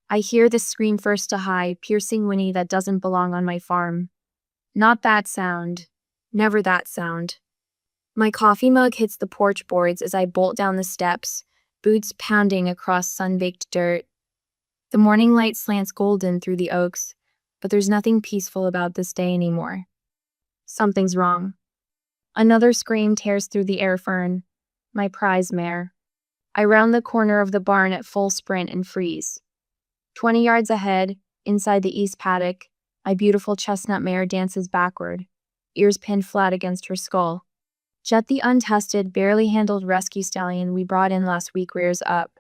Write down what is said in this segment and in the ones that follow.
I hear the scream first to high, piercing whinny that doesn't belong on my farm. Not that sound. Never that sound. My coffee mug hits the porch boards as I bolt down the steps, boots pounding across sun-baked dirt. The morning light slants golden through the oaks, but there's nothing peaceful about this day anymore. Something's wrong. Another scream tears through the air. Fern, my prize mare. I round the corner of the barn at full sprint and freeze. 20 yards ahead, inside the east paddock, my beautiful chestnut mare dances backward, ears pinned flat against her skull. Jet, the untested, barely handled rescue stallion we brought in last week, rears up,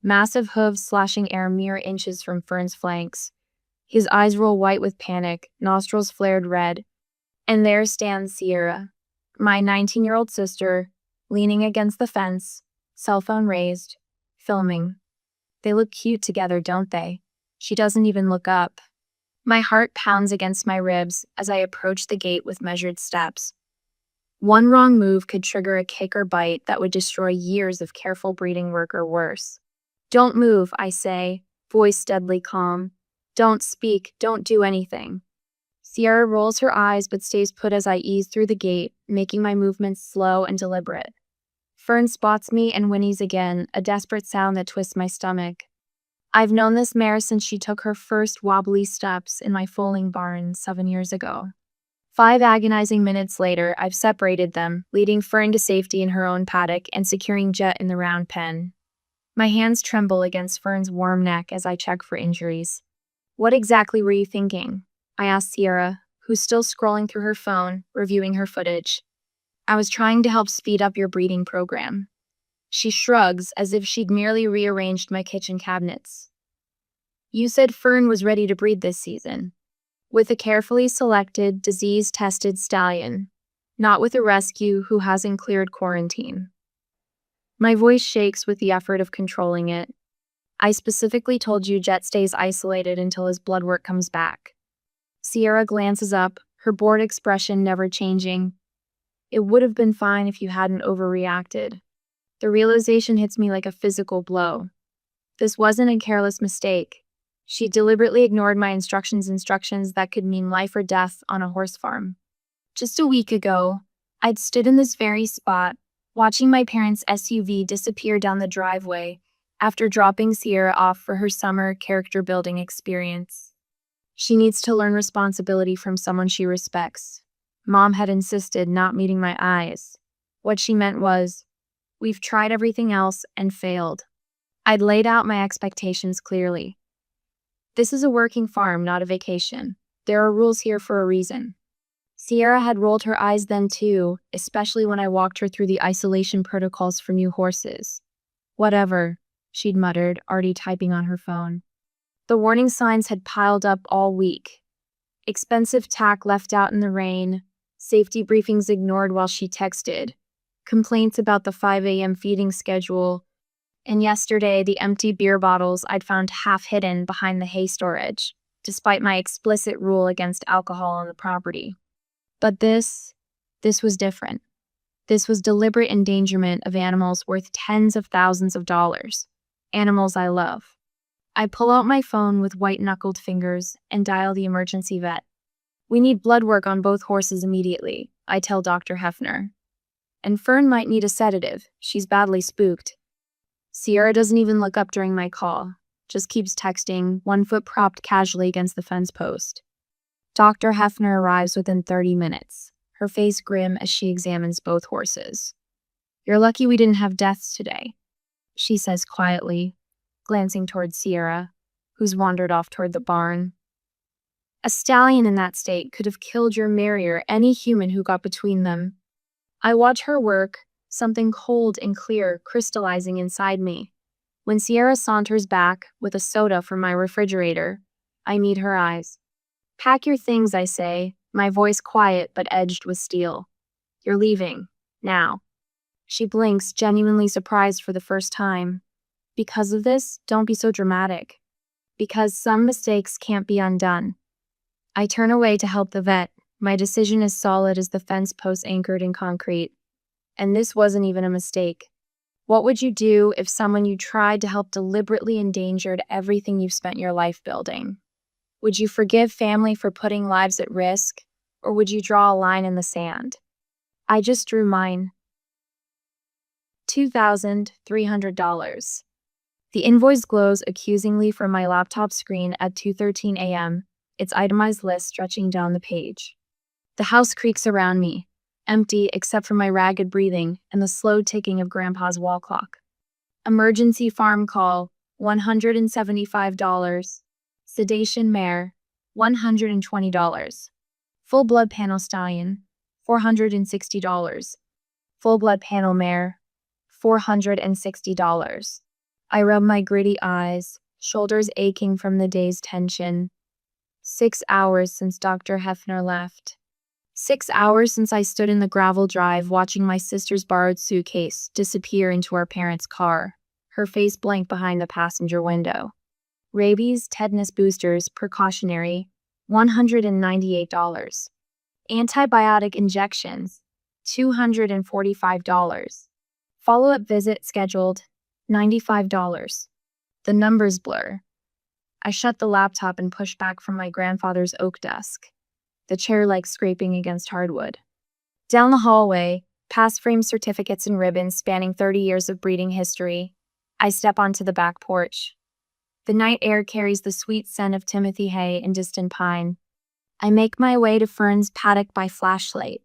massive hooves slashing air mere inches from Fern's flanks. His eyes roll white with panic, nostrils flared red. And there stands Sierra, my 19-year-old sister, leaning against the fence, cell phone raised, filming. They look cute together, don't they? She doesn't even look up. My heart pounds against my ribs as I approach the gate with measured steps. One wrong move could trigger a kick or bite that would destroy years of careful breeding work or worse. Don't move, I say, voice deadly calm. Don't speak, don't do anything. Sierra rolls her eyes but stays put as I ease through the gate, making my movements slow and deliberate. Fern spots me and whinnies again, a desperate sound that twists my stomach. I've known this mare since she took her first wobbly steps in my foaling barn 7 years ago. 5 agonizing minutes later, I've separated them, leading Fern to safety in her own paddock and securing Jet in the round pen. My hands tremble against Fern's warm neck as I check for injuries. What exactly were you thinking? I asked Sierra, who's still scrolling through her phone, reviewing her footage. I was trying to help speed up your breeding program. She shrugs as if she'd merely rearranged my kitchen cabinets. You said Fern was ready to breed this season. With a carefully selected, disease-tested stallion, not with a rescue who hasn't cleared quarantine. My voice shakes with the effort of controlling it. I specifically told you Jet stays isolated until his blood work comes back. Sierra glances up, her bored expression never changing. It would have been fine if you hadn't overreacted. The realization hits me like a physical blow. This wasn't a careless mistake. She deliberately ignored my instructions that could mean life or death on a horse farm. Just a week ago, I'd stood in this very spot, watching my parents' SUV disappear down the driveway after dropping Sierra off for her summer character-building experience. She needs to learn responsibility from someone she respects. Mom had insisted not meeting my eyes. What she meant was, we've tried everything else and failed. I'd laid out my expectations clearly. This is a working farm, not a vacation. There are rules here for a reason. Sierra had rolled her eyes then too, especially when I walked her through the isolation protocols for new horses. Whatever, she'd muttered, already typing on her phone. The warning signs had piled up all week. Expensive tack left out in the rain, safety briefings ignored while she texted, complaints about the 5 a.m. feeding schedule, and yesterday the empty beer bottles I'd found half hidden behind the hay storage, despite my explicit rule against alcohol on the property. But this was different. This was deliberate endangerment of animals worth tens of thousands of dollars. Animals I love. I pull out my phone with white-knuckled fingers and dial the emergency vet. We need blood work on both horses immediately, I tell Dr. Hefner. And Fern might need a sedative. She's badly spooked. Sierra doesn't even look up during my call, just keeps texting, one foot propped casually against the fence post. Dr. Hefner arrives within 30 minutes, her face grim as she examines both horses. You're lucky we didn't have deaths today, she says quietly, glancing toward Sierra, who's wandered off toward the barn. A stallion in that state could have killed your mare or any human who got between them. I watch her work, something cold and clear crystallizing inside me. When Sierra saunters back with a soda from my refrigerator, I meet her eyes. Pack your things, I say, my voice quiet but edged with steel. You're leaving. Now. She blinks, genuinely surprised for the first time. Because of this, don't be so dramatic. Because some mistakes can't be undone. I turn away to help the vet, my decision as solid as the fence posts anchored in concrete. And this wasn't even a mistake. What would you do if someone you tried to help deliberately endangered everything you've spent your life building? Would you forgive family for putting lives at risk, or would you draw a line in the sand? I just drew mine. $2,300. The invoice glows accusingly from my laptop screen at 2:13 a.m., its itemized list stretching down the page. The house creaks around me, empty except for my ragged breathing and the slow ticking of Grandpa's wall clock. Emergency farm call, $175. Sedation mare, $120. Full blood panel stallion, $460. Full blood panel mare, $460. I rub my gritty eyes, shoulders aching from the day's tension. 6 hours since Dr. Hefner left. 6 hours since I stood in the gravel drive watching my sister's borrowed suitcase disappear into our parents' car, her face blank behind the passenger window. Rabies tetanus boosters precautionary, $198. Antibiotic injections, $245. Follow-up visit scheduled, $95. The numbers blur. I shut the laptop and push back from my grandfather's oak desk, the chair like scraping against hardwood. Down the hallway, past framed certificates and ribbons spanning 30 years of breeding history, I step onto the back porch. The night air carries the sweet scent of Timothy hay and distant pine. I make my way to Fern's paddock by flashlight.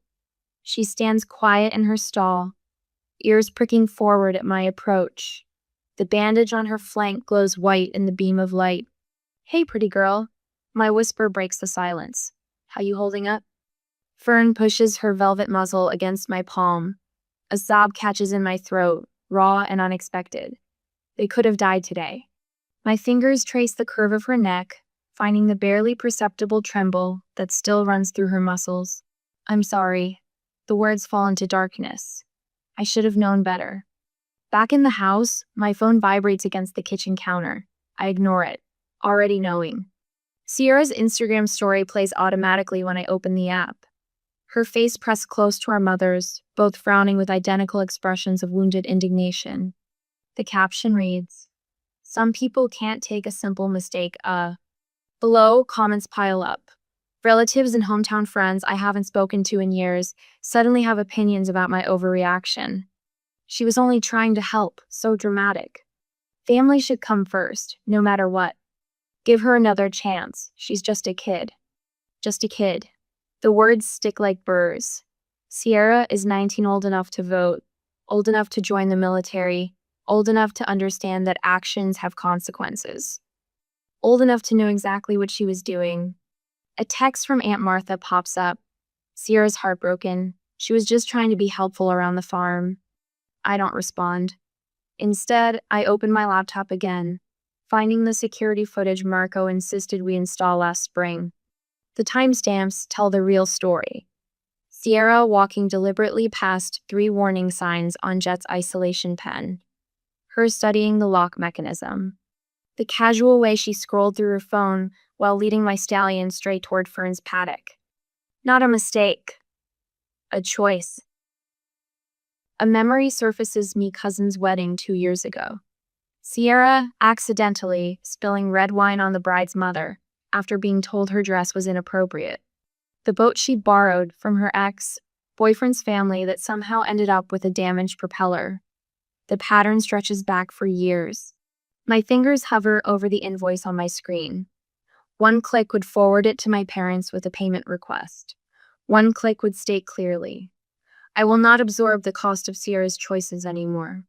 She stands quiet in her stall, ears pricking forward at my approach. The bandage on her flank glows white in the beam of light. "Hey, pretty girl." My whisper breaks the silence. "How you holding up?" Fern pushes her velvet muzzle against my palm. A sob catches in my throat, raw and unexpected. They could have died today. My fingers trace the curve of her neck, finding the barely perceptible tremble that still runs through her muscles. "I'm sorry." The words fall into darkness. I should have known better. Back in the house, my phone vibrates against the kitchen counter. I ignore it, already knowing. Sierra's Instagram story plays automatically when I open the app. Her face pressed close to our mother's, both frowning with identical expressions of wounded indignation. The caption reads, "Some people can't take a simple mistake, Below, comments pile up. Relatives and hometown friends I haven't spoken to in years suddenly have opinions about my overreaction. She was only trying to help, so dramatic. Family should come first, no matter what. Give her another chance, she's just a kid. Just a kid." The words stick like burrs. Sierra is 19, old enough to vote, old enough to join the military, old enough to understand that actions have consequences. Old enough to know exactly what she was doing. A text from Aunt Martha pops up. Sierra's heartbroken. She was just trying to be helpful around the farm. I don't respond. Instead, I open my laptop again, finding the security footage Marco insisted we install last spring. The timestamps tell the real story. Sierra walking deliberately past 3 warning signs on Jet's isolation pen. Her studying the lock mechanism. The casual way she scrolled through her phone while leading my stallion straight toward Fern's paddock. Not a mistake. A choice. A memory surfaces me cousin's wedding 2 years ago. Sierra accidentally spilling red wine on the bride's mother after being told her dress was inappropriate. The boat she borrowed from her ex-boyfriend's family that somehow ended up with a damaged propeller. The pattern stretches back for years. My fingers hover over the invoice on my screen. One click would forward it to my parents with a payment request. One click would state clearly, "I will not absorb the cost of Sierra's choices anymore."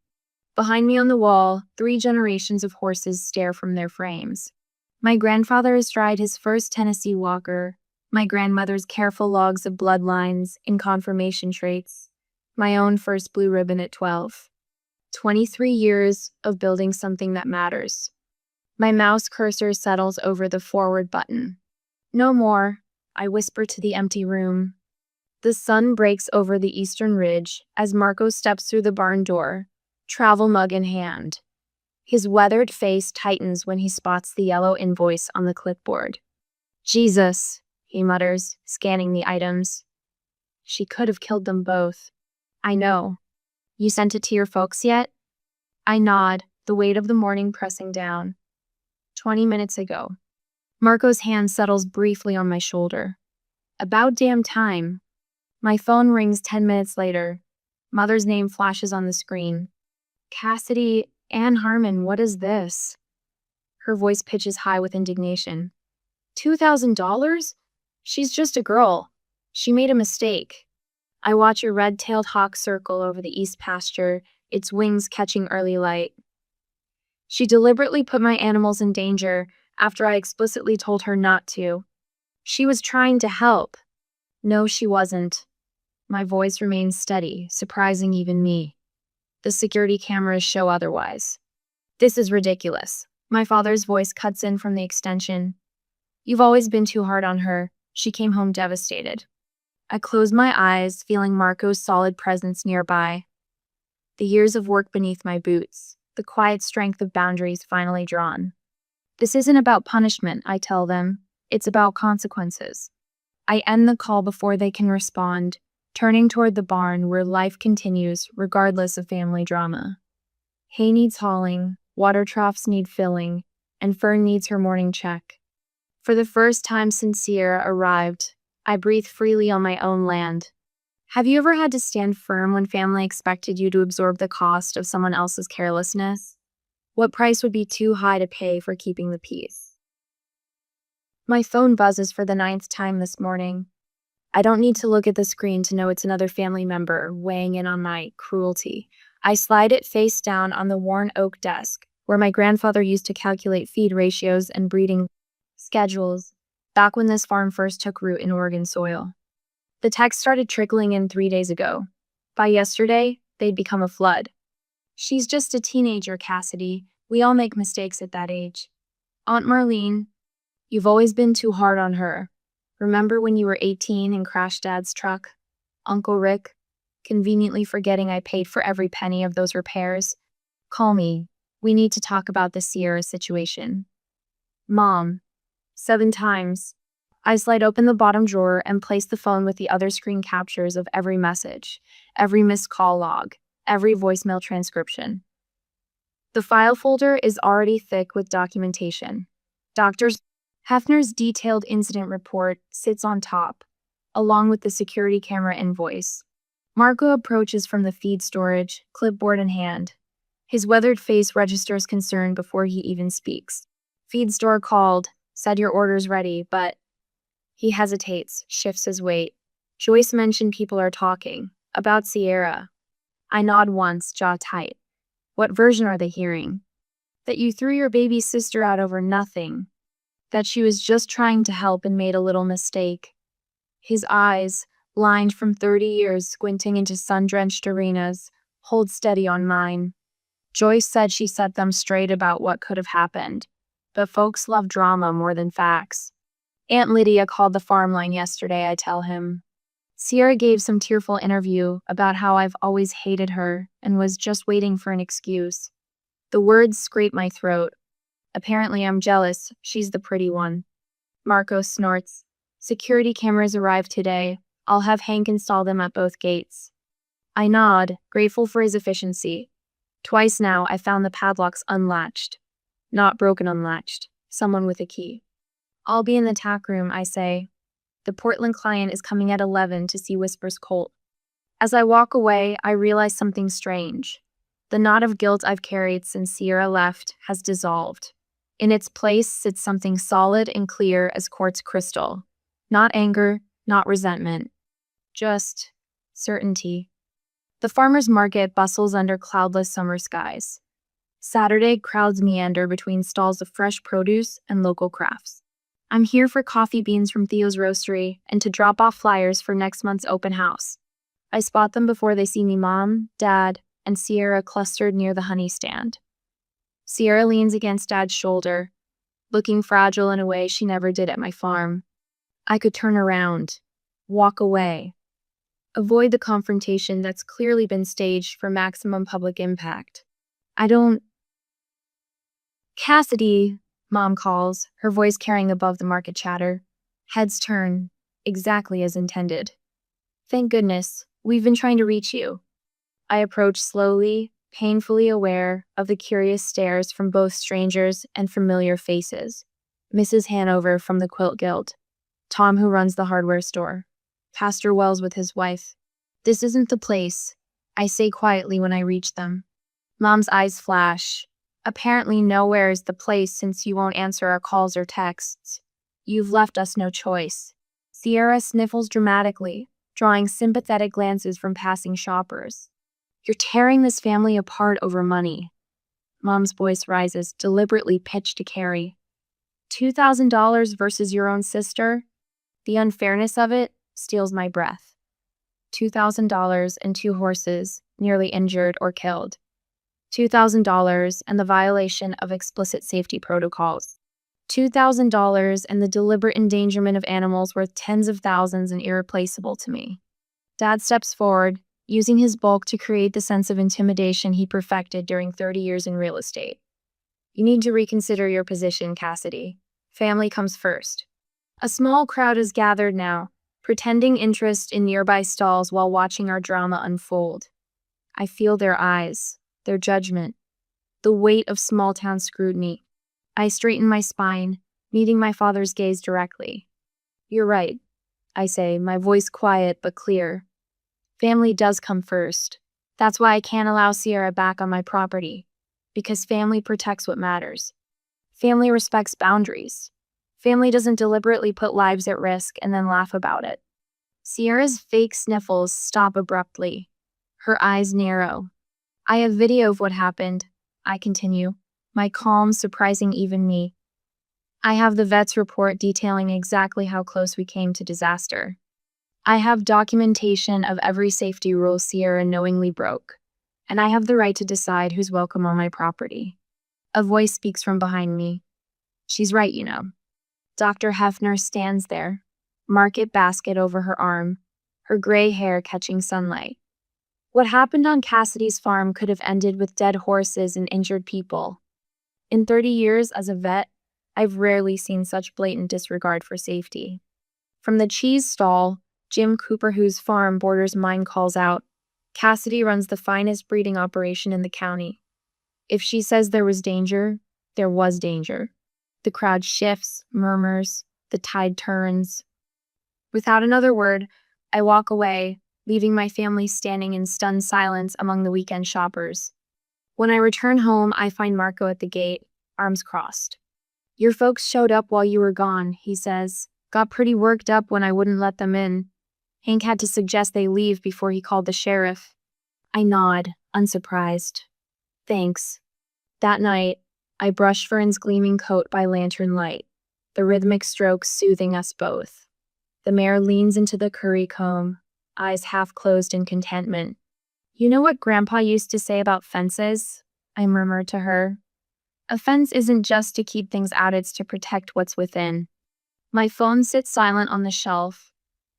Behind me on the wall, 3 generations of horses stare from their frames. My grandfather astride his first Tennessee Walker, my grandmother's careful logs of bloodlines and confirmation traits, my own first blue ribbon at 12. 23 years of building something that matters. My mouse cursor settles over the forward button. "No more," I whisper to the empty room. The sun breaks over the eastern ridge as Marco steps through the barn door, travel mug in hand. His weathered face tightens when he spots the yellow invoice on the clipboard. "Jesus," he mutters, scanning the items. "She could have killed them both." "I know. You sent it to your folks yet?" I nod, the weight of the morning pressing down. 20 minutes ago. Marco's hand settles briefly on my shoulder. About damn time. My phone rings 10 minutes later. Mother's name flashes on the screen. Cassidy, Ann Harmon, what is this? Her voice pitches high with indignation. $2,000? She's just a girl. She made a mistake. I watch a red-tailed hawk circle over the east pasture, its wings catching early light. She deliberately put my animals in danger after I explicitly told her not to. She was trying to help. No, she wasn't. My voice remains steady, surprising even me. The security cameras show otherwise. This is ridiculous. My father's voice cuts in from the extension. You've always been too hard on her. She came home devastated. I close my eyes, feeling Marco's solid presence nearby. The years of work beneath my boots, the quiet strength of boundaries finally drawn. This isn't about punishment, I tell them. It's about consequences. I end the call before they can respond, turning toward the barn where life continues regardless of family drama. Hay needs hauling, water troughs need filling, and Fern needs her morning check. For the first time since Sierra arrived, I breathe freely on my own land. Have you ever had to stand firm when family expected you to absorb the cost of someone else's carelessness? What price would be too high to pay for keeping the peace? My phone buzzes for the 9th time this morning. I don't need to look at the screen to know it's another family member weighing in on my cruelty. I slide it face down on the worn oak desk, where my grandfather used to calculate feed ratios and breeding schedules, back when this farm first took root in Oregon soil. The text started trickling in 3 days ago. By yesterday, they'd become a flood. She's just a teenager, Cassidy. We all make mistakes at that age. Aunt Marlene, you've always been too hard on her. Remember when you were 18 and crashed Dad's truck? Uncle Rick, conveniently forgetting I paid for every penny of those repairs. Call me. We need to talk about the Sierra situation. Mom. 7 times. I slide open the bottom drawer and place the phone with the other screen captures of every message, every missed call log, every voicemail transcription. The file folder is already thick with documentation. Dr. Hefner's detailed incident report sits on top, along with the security camera invoice. Marco approaches from the feed storage, clipboard in hand. His weathered face registers concern before he even speaks. Feed store called, said your order's ready, but... He hesitates, shifts his weight. Joyce mentioned people are talking. About Sierra. I nod once, jaw tight. What version are they hearing? That you threw your baby sister out over nothing. That she was just trying to help and made a little mistake. His eyes, blind from 30 years squinting into sun-drenched arenas, hold steady on mine. Joyce said she set them straight about what could have happened. But folks love drama more than facts. Aunt Lydia called the farm line yesterday, I tell him. Sierra gave some tearful interview about how I've always hated her and was just waiting for an excuse. The words scrape my throat. Apparently I'm jealous. She's the pretty one. Marco snorts. Security cameras arrived today. I'll have Hank install them at both gates. I nod, grateful for his efficiency. Twice now I found the padlocks unlatched. Not broken unlatched. Someone with a key. I'll be in the tack room, I say. The Portland client is coming at 11 to see Whisper's colt. As I walk away, I realize something strange. The knot of guilt I've carried since Sierra left has dissolved. In its place sits something solid and clear as quartz crystal. Not anger, not resentment. Just certainty. The farmer's market bustles under cloudless summer skies. Saturday crowds meander between stalls of fresh produce and local crafts. I'm here for coffee beans from Theo's Roastery and to drop off flyers for next month's open house. I spot them before they see me, Mom, Dad, and Sierra clustered near the honey stand. Sierra leans against Dad's shoulder, looking fragile in a way she never did at my farm. I could turn around, walk away, avoid the confrontation that's clearly been staged for maximum public impact. I don't... Cassidy, Mom calls, her voice carrying above the market chatter. Heads turn, exactly as intended. Thank goodness, we've been trying to reach you. I approach slowly, painfully aware of the curious stares from both strangers and familiar faces. Mrs. Hanover from the Quilt Guild, Tom who runs the hardware store, Pastor Wells with his wife. This isn't the place, I say quietly when I reach them. Mom's eyes flash. Apparently nowhere is the place since you won't answer our calls or texts. You've left us no choice. Sierra sniffles dramatically, drawing sympathetic glances from passing shoppers. You're tearing this family apart over money. Mom's voice rises, deliberately pitched to Carrie. $2,000 versus your own sister? The unfairness of it steals my breath. $2,000 and 2 horses, nearly injured or killed. $2,000 and the violation of explicit safety protocols. $2,000 and the deliberate endangerment of animals worth tens of thousands and irreplaceable to me. Dad steps forward, using his bulk to create the sense of intimidation he perfected during 30 years in real estate. You need to reconsider your position, Cassidy. Family comes first. A small crowd is gathered now, pretending interest in nearby stalls while watching our drama unfold. I feel their eyes, their judgment, the weight of small-town scrutiny. I straighten my spine, meeting my father's gaze directly. You're right, I say, my voice quiet but clear. Family does come first. That's why I can't allow Sierra back on my property. Because family protects what matters. Family respects boundaries. Family doesn't deliberately put lives at risk and then laugh about it. Sierra's fake sniffles stop abruptly. Her eyes narrow. I have video of what happened, I continue, my calm surprising even me. I have the vet's report detailing exactly how close we came to disaster. I have documentation of every safety rule Sierra knowingly broke, and I have the right to decide who's welcome on my property. A voice speaks from behind me. She's right, you know. Dr. Hefner stands there, market basket over her arm, her gray hair catching sunlight. What happened on Cassidy's farm could have ended with dead horses and injured people. In 30 years as a vet, I've rarely seen such blatant disregard for safety. From the cheese stall, Jim Cooper, whose farm borders mine, calls out, Cassidy runs the finest breeding operation in the county. If she says there was danger, there was danger. The crowd shifts, murmurs, the tide turns. Without another word, I walk away, leaving my family standing in stunned silence among the weekend shoppers. When I return home, I find Marco at the gate, arms crossed. Your folks showed up while you were gone, he says. Got pretty worked up when I wouldn't let them in. Hank had to suggest they leave before he called the sheriff. I nod, unsurprised. Thanks. That night, I brush Fern's gleaming coat by lantern light, the rhythmic strokes soothing us both. The mare leans into the curry comb, eyes half closed in contentment. You know what Grandpa used to say about fences? I murmur to her. A fence isn't just to keep things out, it's to protect what's within. My phone sits silent on the shelf.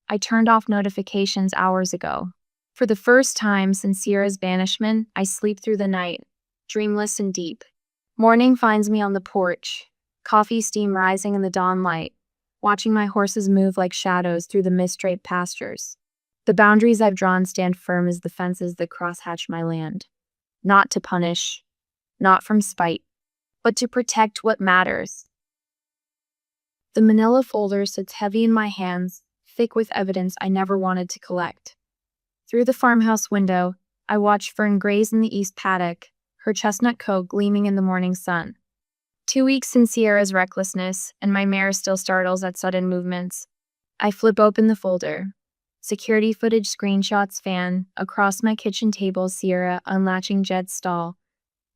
I turned off notifications hours ago. For the first time since Sierra's banishment, I sleep through the night, dreamless and deep. Morning finds me on the porch, coffee steam rising in the dawn light, watching my horses move like shadows through the mist-draped pastures. The boundaries I've drawn stand firm as the fences that crosshatch my land. Not to punish, not from spite, but to protect what matters. The manila folder sits heavy in my hands, thick with evidence I never wanted to collect. Through the farmhouse window, I watch Fern graze in the east paddock, her chestnut coat gleaming in the morning sun. 2 weeks since Sierra's recklessness, and my mare still startles at sudden movements. I flip open the folder. Security footage screenshots fan across my kitchen table, Sierra unlatching Jed's stall,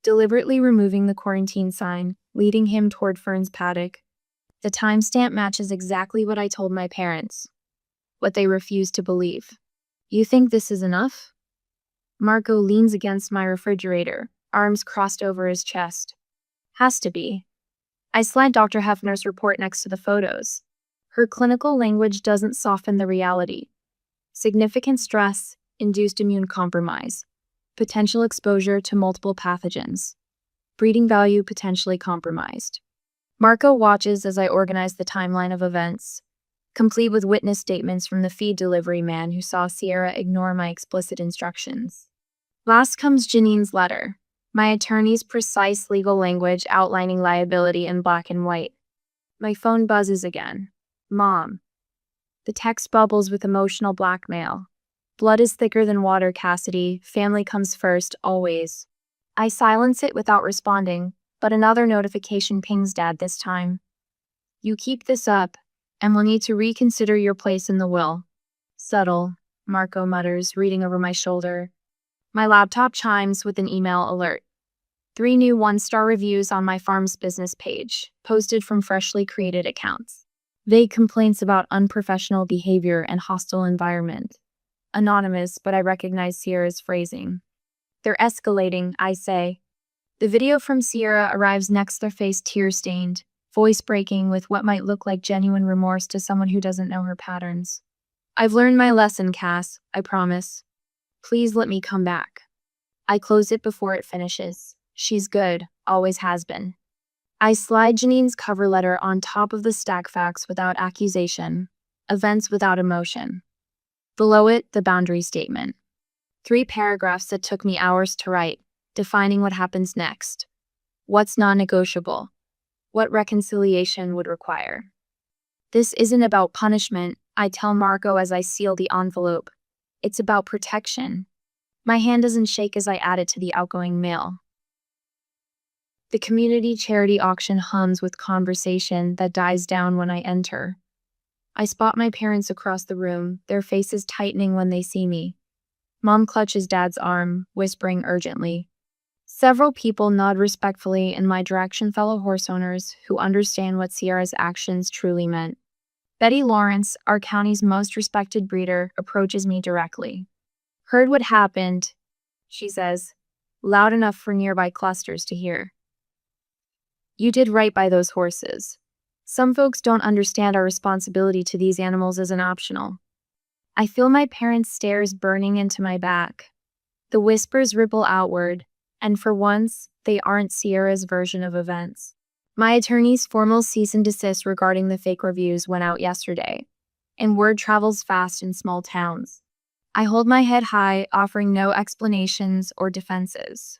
deliberately removing the quarantine sign, leading him toward Fern's paddock. The timestamp matches exactly what I told my parents, what they refused to believe. You think this is enough? Marco leans against my refrigerator, arms crossed over his chest. Has to be. I slide Dr. Hefner's report next to the photos. Her clinical language doesn't soften the reality. Significant stress, induced immune compromise, potential exposure to multiple pathogens, breeding value potentially compromised. Marco watches as I organize the timeline of events, complete with witness statements from the feed delivery man who saw Sierra ignore my explicit instructions. Last comes Janine's letter. My attorney's precise legal language outlining liability in black and white. My phone buzzes again. Mom. The text bubbles with emotional blackmail. Blood is thicker than water, Cassidy. Family comes first, always. I silence it without responding, but another notification pings Dad this time. You keep this up, and we'll need to reconsider your place in the will. Subtle, Marco mutters, reading over my shoulder. My laptop chimes with an email alert. 3 new 1-star reviews on my farm's business page, posted from freshly created accounts. Vague complaints about unprofessional behavior and hostile environment. Anonymous, but I recognize Sierra's phrasing. They're escalating, I say. The video from Sierra arrives next, their face tear-stained, voice breaking with what might look like genuine remorse to someone who doesn't know her patterns. I've learned my lesson, Cass, I promise. Please let me come back. I close it before it finishes. She's good, always has been. I slide Janine's cover letter on top of the stack, facts without accusation, events without emotion. Below it, the boundary statement. 3 paragraphs that took me hours to write, defining what happens next. What's non-negotiable? What reconciliation would require? This isn't about punishment, I tell Marco as I seal the envelope. It's about protection. My hand doesn't shake as I add it to the outgoing mail. The community charity auction hums with conversation that dies down when I enter. I spot my parents across the room, their faces tightening when they see me. Mom clutches Dad's arm, whispering urgently. Several people nod respectfully in my direction, fellow horse owners who understand what Sierra's actions truly meant. Betty Lawrence, our county's most respected breeder, approaches me directly. Heard what happened, she says, loud enough for nearby clusters to hear. You did right by those horses. Some folks don't understand our responsibility to these animals isn't optional. I feel my parents' stares burning into my back. The whispers ripple outward, and for once, they aren't Sierra's version of events. My attorney's formal cease and desist regarding the fake reviews went out yesterday, and word travels fast in small towns. I hold my head high, offering no explanations or defenses.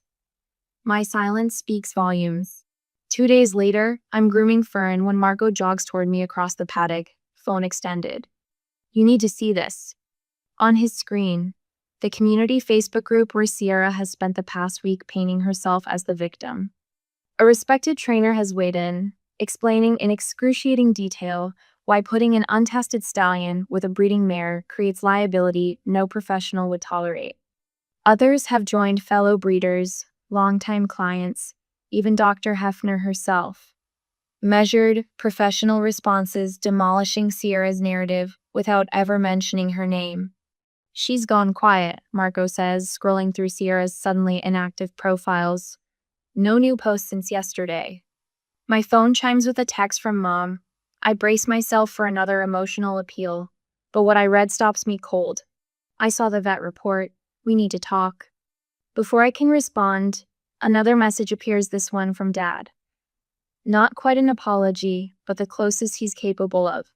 My silence speaks volumes. 2 days later, I'm grooming Fern when Marco jogs toward me across the paddock, phone extended. You need to see this. On his screen, the community Facebook group where Sierra has spent the past week painting herself as the victim. A respected trainer has weighed in, explaining in excruciating detail why putting an untested stallion with a breeding mare creates liability no professional would tolerate. Others have joined fellow breeders, longtime clients, even Dr. Hefner herself. Measured, professional responses demolishing Sierra's narrative without ever mentioning her name. She's gone quiet, Marco says, scrolling through Sierra's suddenly inactive profiles. No new posts since yesterday. My phone chimes with a text from Mom. I brace myself for another emotional appeal, but what I read stops me cold. I saw the vet report. We need to talk. Before I can respond, another message appears, this one from Dad. Not quite an apology, but the closest he's capable of.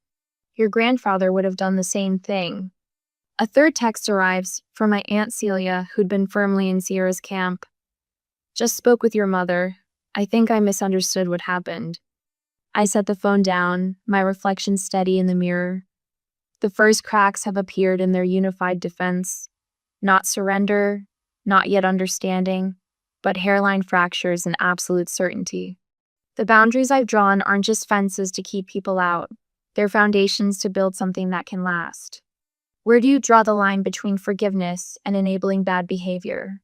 Your grandfather would have done the same thing. A third text arrives from my Aunt Celia, who'd been firmly in Sierra's camp. Just spoke with your mother. I think I misunderstood what happened. I set the phone down, my reflection steady in the mirror. The first cracks have appeared in their unified defense. Not surrender, not yet understanding, but hairline fractures and absolute certainty. The boundaries I've drawn aren't just fences to keep people out. They're foundations to build something that can last. Where do you draw the line between forgiveness and enabling bad behavior?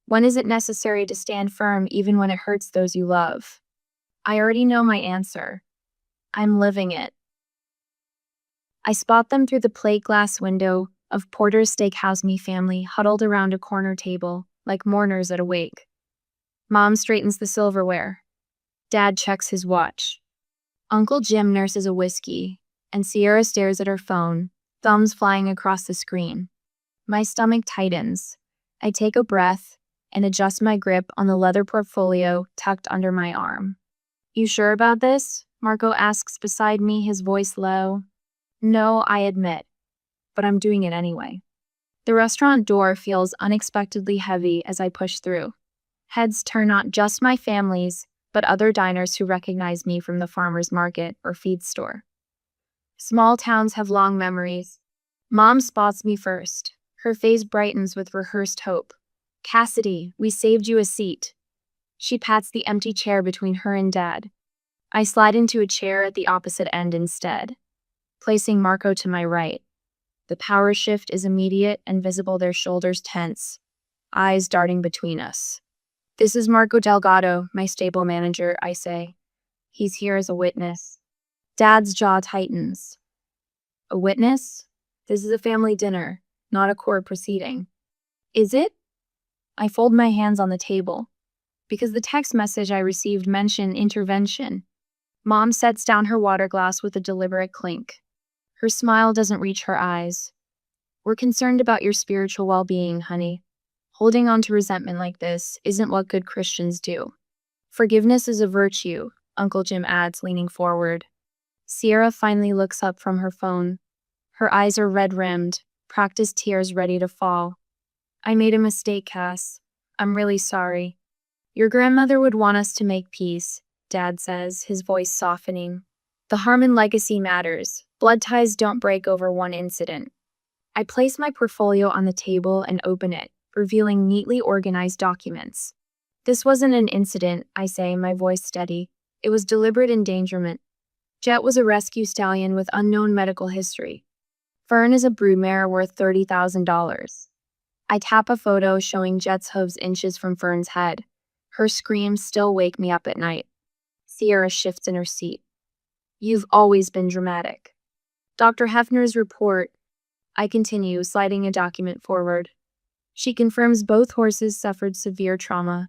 When is it necessary to stand firm even when it hurts those you love? I already know my answer. I'm living it. I spot them through the plate glass window of Porter's Steakhouse, me family huddled around a corner table like mourners at a wake. Mom straightens the silverware. Dad checks his watch. Uncle Jim nurses a whiskey, and Sierra stares at her phone, thumbs flying across the screen. My stomach tightens. I take a breath and adjust my grip on the leather portfolio tucked under my arm. You sure about this? Marco asks beside me, his voice low. No, I admit, but I'm doing it anyway. The restaurant door feels unexpectedly heavy as I push through. Heads turn not just my family's, but other diners who recognize me from the farmer's market or feed store. Small towns have long memories. Mom spots me first. Her face brightens with rehearsed hope. Cassidy, we saved you a seat. She pats the empty chair between her and Dad. I slide into a chair at the opposite end instead, placing Marco to my right. The power shift is immediate and visible, their shoulders tense, eyes darting between us. This is Marco Delgado, my stable manager, I say. He's here as a witness. Dad's jaw tightens. A witness? This is a family dinner, not a court proceeding. Is it? I fold my hands on the table, because the text message I received mentioned intervention. Mom sets down her water glass with a deliberate clink. Her smile doesn't reach her eyes. We're concerned about your spiritual well-being, honey. Holding on to resentment like this isn't what good Christians do. Forgiveness is a virtue, Uncle Jim adds, leaning forward. Sierra finally looks up from her phone. Her eyes are red-rimmed, practiced tears ready to fall. I made a mistake, Cass. I'm really sorry. Your grandmother would want us to make peace, Dad says, his voice softening. The Harmon legacy matters. Blood ties don't break over one incident. I place my portfolio on the table and open it, revealing neatly organized documents. This wasn't an incident, I say, my voice steady. It was deliberate endangerment. Jet was a rescue stallion with unknown medical history. Fern is a broodmare worth $30,000. I tap a photo showing Jet's hooves inches from Fern's head. Her screams still wake me up at night. Sierra shifts in her seat. You've always been dramatic. Dr. Hefner's report. I continue, sliding a document forward. She confirms both horses suffered severe trauma.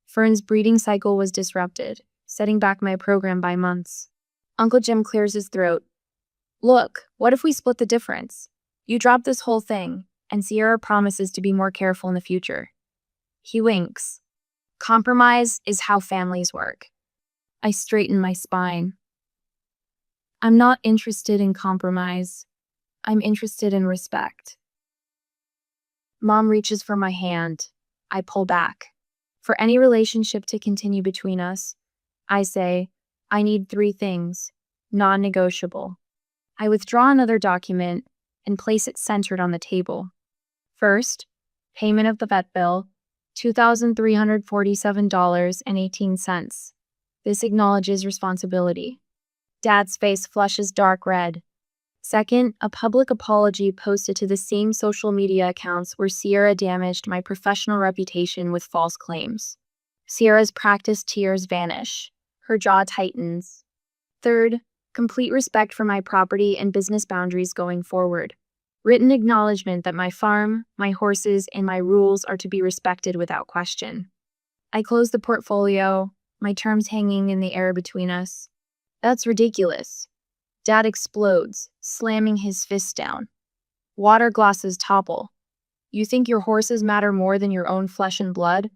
Fern's breeding cycle was disrupted, setting back my program by months. Uncle Jim clears his throat. Look, what if we split the difference? You drop this whole thing, and Sierra promises to be more careful in the future. He winks. Compromise is how families work. I straighten my spine. I'm not interested in compromise. I'm interested in respect. Mom reaches for my hand. I pull back. For any relationship to continue between us, I say, I need 3 things, non-negotiable. I withdraw another document and place it centered on the table. First, payment of the vet bill, $2,347.18. This acknowledges responsibility. Dad's face flushes dark red. Second, a public apology posted to the same social media accounts where Sierra damaged my professional reputation with false claims. Sierra's practiced tears vanish. Her jaw tightens. Third, complete respect for my property and business boundaries going forward. Written acknowledgement that my farm, my horses, and my rules are to be respected without question. I close the portfolio, my terms hanging in the air between us. That's ridiculous. Dad explodes, slamming his fist down. Water glasses topple. You think your horses matter more than your own flesh and blood?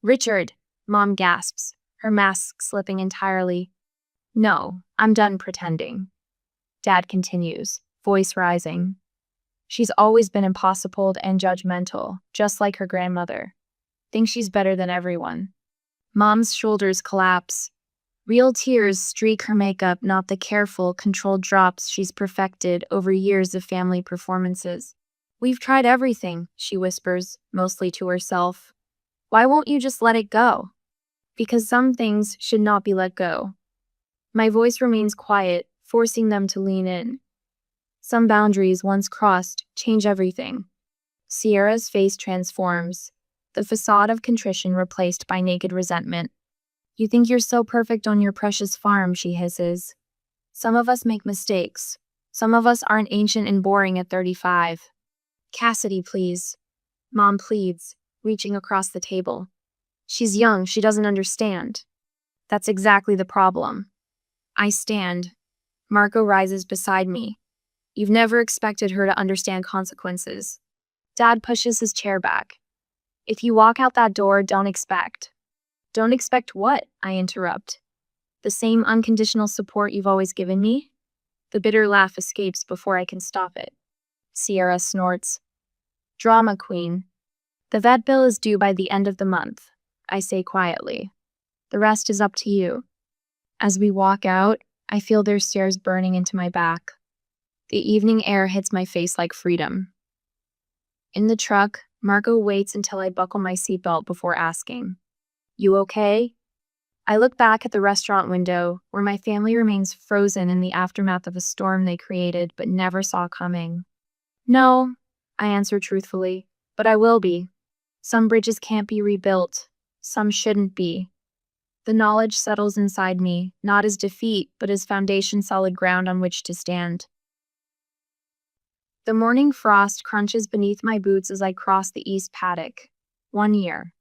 Richard, Mom gasps, her mask slipping entirely. No, I'm done pretending. Dad continues, voice rising. She's always been impossible and judgmental, just like her grandmother. Thinks she's better than everyone. Mom's shoulders collapse. Real tears streak her makeup, not the careful, controlled drops she's perfected over years of family performances. We've tried everything, she whispers, mostly to herself. Why won't you just let it go? Because some things should not be let go. My voice remains quiet, forcing them to lean in. Some boundaries, once crossed, change everything. Sierra's face transforms, the facade of contrition replaced by naked resentment. You think you're so perfect on your precious farm, she hisses. Some of us make mistakes. Some of us aren't ancient and boring at 35. Cassidy, please. Mom pleads, reaching across the table. She's young, she doesn't understand. That's exactly the problem. I stand. Marco rises beside me. You've never expected her to understand consequences. Dad pushes his chair back. If you walk out that door, don't expect. Don't expect what? I interrupt. The same unconditional support you've always given me? The bitter laugh escapes before I can stop it. Sierra snorts. Drama queen. The vet bill is due by the end of the month. I say quietly. The rest is up to you. As we walk out, I feel their stares burning into my back. The evening air hits my face like freedom. In the truck, Marco waits until I buckle my seatbelt before asking, "You okay?" I look back at the restaurant window, where my family remains frozen in the aftermath of a storm they created but never saw coming. "No," I answer truthfully, "but I will be. Some bridges can't be rebuilt. Some shouldn't be." The knowledge settles inside me, not as defeat, but as foundation solid ground on which to stand. The morning frost crunches beneath my boots as I cross the east paddock. 1 year.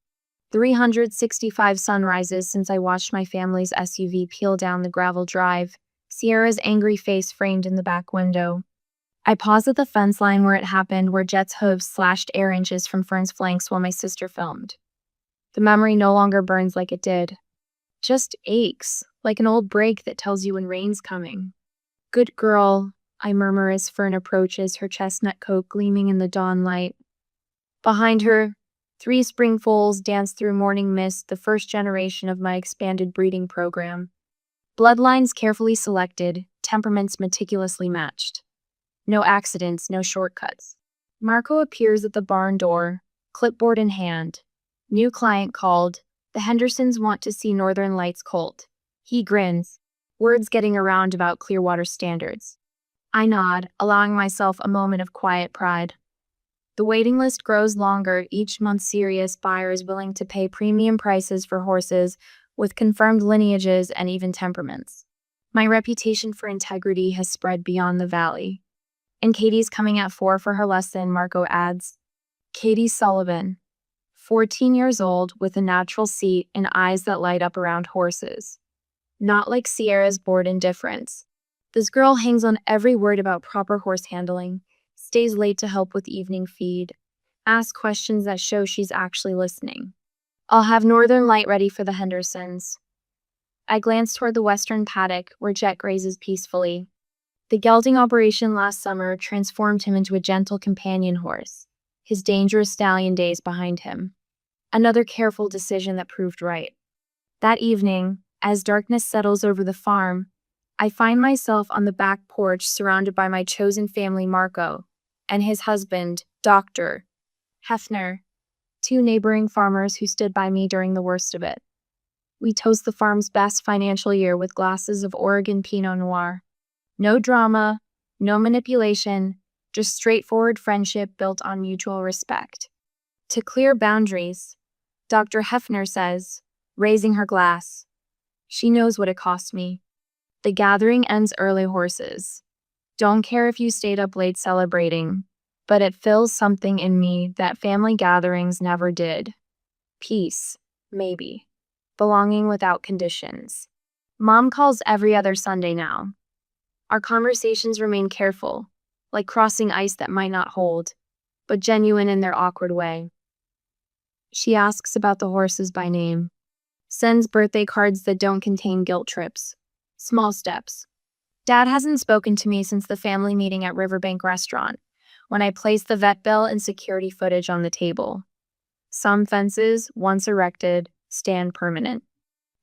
365 sunrises since I watched my family's SUV peel down the gravel drive, Sierra's angry face framed in the back window. I pause at the fence line where it happened, where Jet's hooves slashed air inches from Fern's flanks while my sister filmed. The memory no longer burns like it did. Just aches, like an old break that tells you when rain's coming. "Good girl," I murmur as Fern approaches, her chestnut coat gleaming in the dawn light. Behind her, 3 spring foals dance through morning mist, the first generation of my expanded breeding program. Bloodlines carefully selected, temperaments meticulously matched. No accidents, no shortcuts. Marco appears at the barn door, clipboard in hand. New client called. The Hendersons want to see Northern Lights colt. He grins, words getting around about Clearwater standards. I nod, allowing myself a moment of quiet pride. The waiting list grows longer, each month serious buyers willing to pay premium prices for horses with confirmed lineages and even temperaments. My reputation for integrity has spread beyond the valley. "And Katie's coming at 4 for her lesson," Marco adds. Katie Sullivan, 14 years old, with a natural seat and eyes that light up around horses. Not like Sierra's bored indifference. This girl hangs on every word about proper horse handling, stays late to help with evening feed, asks questions that show she's actually listening. "I'll have Northern Light ready for the Hendersons." I glance toward the western paddock, where Jet grazes peacefully. The gelding operation last summer transformed him into a gentle companion horse, his dangerous stallion days behind him. Another careful decision that proved right. That evening, as darkness settles over the farm, I find myself on the back porch surrounded by my chosen family, Marco, and his husband, Dr. Hefner, 2 neighboring farmers who stood by me during the worst of it. We toast the farm's best financial year with glasses of Oregon Pinot Noir. No drama, no manipulation, just straightforward friendship built on mutual respect. To clear boundaries, Dr. Hefner says, raising her glass. She knows what it cost me. The gathering ends early, horses. Don't care if you stayed up late celebrating, but it fills something in me that family gatherings never did. Peace, maybe. Belonging without conditions. Mom calls every other Sunday now. Our conversations remain careful, like crossing ice that might not hold, but genuine in their awkward way. She asks about the horses by name, sends birthday cards that don't contain guilt trips. Small steps. Dad hasn't spoken to me since the family meeting at Riverbank Restaurant, when I placed the vet bill and security footage on the table. Some fences, once erected, stand permanent.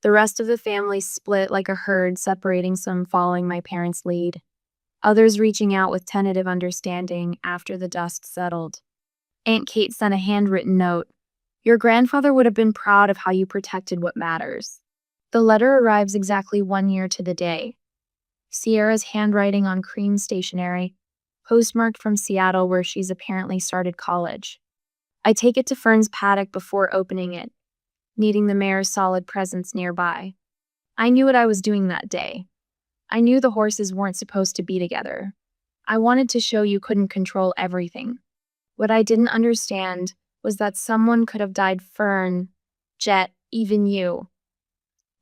The rest of the family split like a herd, separating some following my parents' lead, others reaching out with tentative understanding after the dust settled. Aunt Kate sent a handwritten note. "Your grandfather would have been proud of how you protected what matters." The letter arrives exactly 1 year to the day. Sierra's handwriting on cream stationery, postmarked from Seattle, where she's apparently started college. I take it to Fern's paddock before opening it, needing the mare's solid presence nearby. I knew what I was doing that day. I knew the horses weren't supposed to be together. I wanted to show you couldn't control everything. What I didn't understand was that someone could have died Fern, Jet, even you.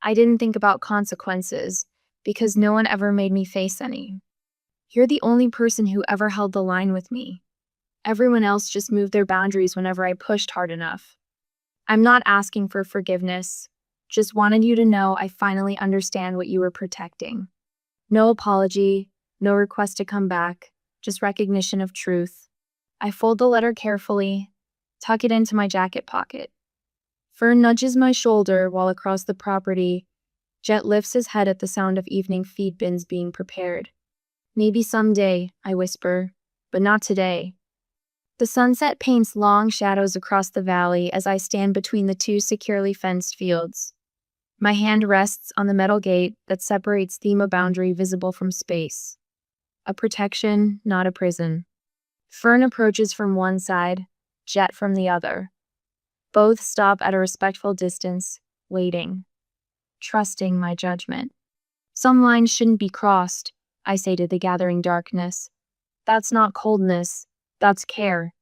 I didn't think about consequences, because no one ever made me face any. You're the only person who ever held the line with me. Everyone else just moved their boundaries whenever I pushed hard enough. I'm not asking for forgiveness, just wanted you to know I finally understand what you were protecting. No apology, no request to come back, just recognition of truth. I fold the letter carefully, tuck it into my jacket pocket. Fern nudges my shoulder while across the property, Jet lifts his head at the sound of evening feed bins being prepared. Maybe someday, I whisper, but not today. The sunset paints long shadows across the valley as I stand between the two securely fenced fields. My hand rests on the metal gate that separates the boundary visible from space. A protection, not a prison. Fern approaches from one side, Jet from the other. Both stop at a respectful distance, waiting, trusting my judgment. Some lines shouldn't be crossed, I say to the gathering darkness. That's not coldness, that's care.